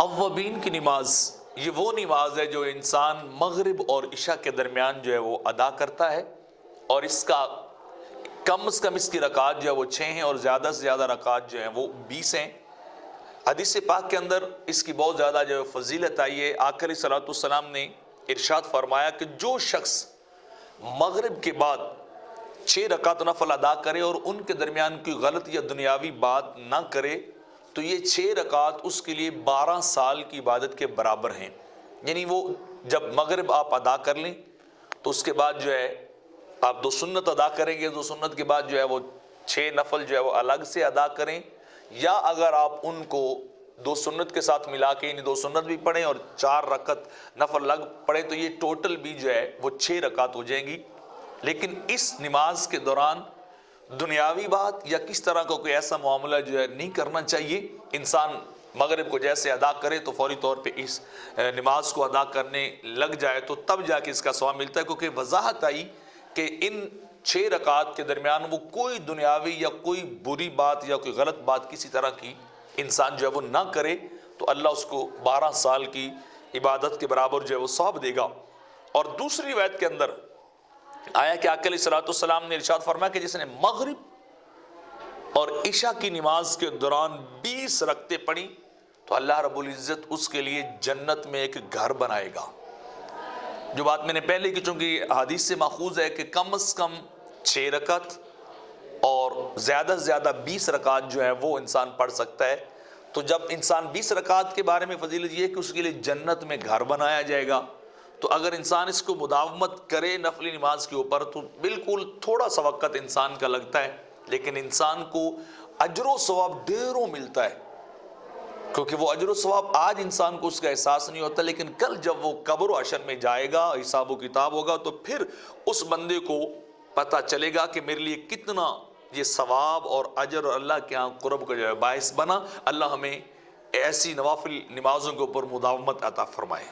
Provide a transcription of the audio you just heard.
اوابین کی نماز یہ وہ نماز ہے جو انسان مغرب اور عشاء کے درمیان جو ہے وہ ادا کرتا ہے، اور اس کا کم از کم اس کی رکعات جو ہے وہ 6 ہیں اور زیادہ سے زیادہ رکعات جو ہیں وہ 20 ہیں۔ حدیث پاک کے اندر اس کی بہت زیادہ جو ہے فضیلت آئی ہے۔ آقا علیہ الصلوۃ والسلام نے ارشاد فرمایا کہ جو شخص مغرب کے بعد 6 رکعت نفل ادا کرے اور ان کے درمیان کوئی غلط یا دنیاوی بات نہ کرے تو یہ 6 رکعت اس کے لیے 12 سال کی عبادت کے برابر ہیں۔ یعنی وہ جب مغرب آپ ادا کر لیں تو اس کے بعد جو ہے آپ 2 سنت ادا کریں گے، 2 سنت کے بعد جو ہے وہ 6 نفل جو ہے وہ الگ سے ادا کریں، یا اگر آپ ان کو 2 سنت کے ساتھ ملا کے یعنی 2 سنت بھی پڑھیں اور 4 رکعت نفل الگ پڑھیں تو یہ ٹوٹل بھی جو ہے وہ 6 رکعت ہو جائیں گی۔ لیکن اس نماز کے دوران دنیاوی بات یا کس طرح کا کوئی ایسا معاملہ جو ہے نہیں کرنا چاہیے۔ انسان مغرب کو جیسے ادا کرے تو فوری طور پہ اس نماز کو ادا کرنے لگ جائے تو تب جا کے اس کا ثواب ملتا ہے، کیونکہ وضاحت آئی کہ ان 6 رکعات کے درمیان وہ کوئی دنیاوی یا کوئی بری بات یا کوئی غلط بات کسی طرح کی انسان جو ہے وہ نہ کرے تو اللہ اس کو 12 سال کی عبادت کے برابر جو ہے وہ ثواب دے گا۔ اور دوسری روایت کے اندر آیا کہ آقا علیہ الصلوۃ والسلام نے ارشاد فرمایا کہ جس نے مغرب اور عشاء کی نماز کے دوران 20 رکعتیں پڑھی تو اللہ رب العزت اس کے لیے جنت میں ایک گھر بنائے گا۔ جو بات میں نے پہلے کی چونکہ حدیث سے ماخوذ ہے کہ کم از کم 6 رکعت اور زیادہ سے زیادہ 20 رکعت جو ہے وہ انسان پڑھ سکتا ہے، تو جب انسان 20 رکعت کے بارے میں فضیلت یہ ہے کہ اس کے لیے جنت میں گھر بنایا جائے گا، تو اگر انسان اس کو مداومت کرے نفلی نماز کے اوپر تو بالکل تھوڑا سا وقت انسان کا لگتا ہے، لیکن انسان کو اجر و ثواب ڈھیروں ملتا ہے، کیونکہ وہ اجر و ثواب آج انسان کو اس کا احساس نہیں ہوتا، لیکن کل جب وہ قبر و حشر میں جائے گا، حساب و کتاب ہوگا، تو پھر اس بندے کو پتہ چلے گا کہ میرے لیے کتنا یہ ثواب اور اجر اور اللہ کے ہاں قرب کا جو ہے باعث بنا۔ اللہ ہمیں ایسی نوافل نمازوں کے اوپر مداومت عطا فرمائے۔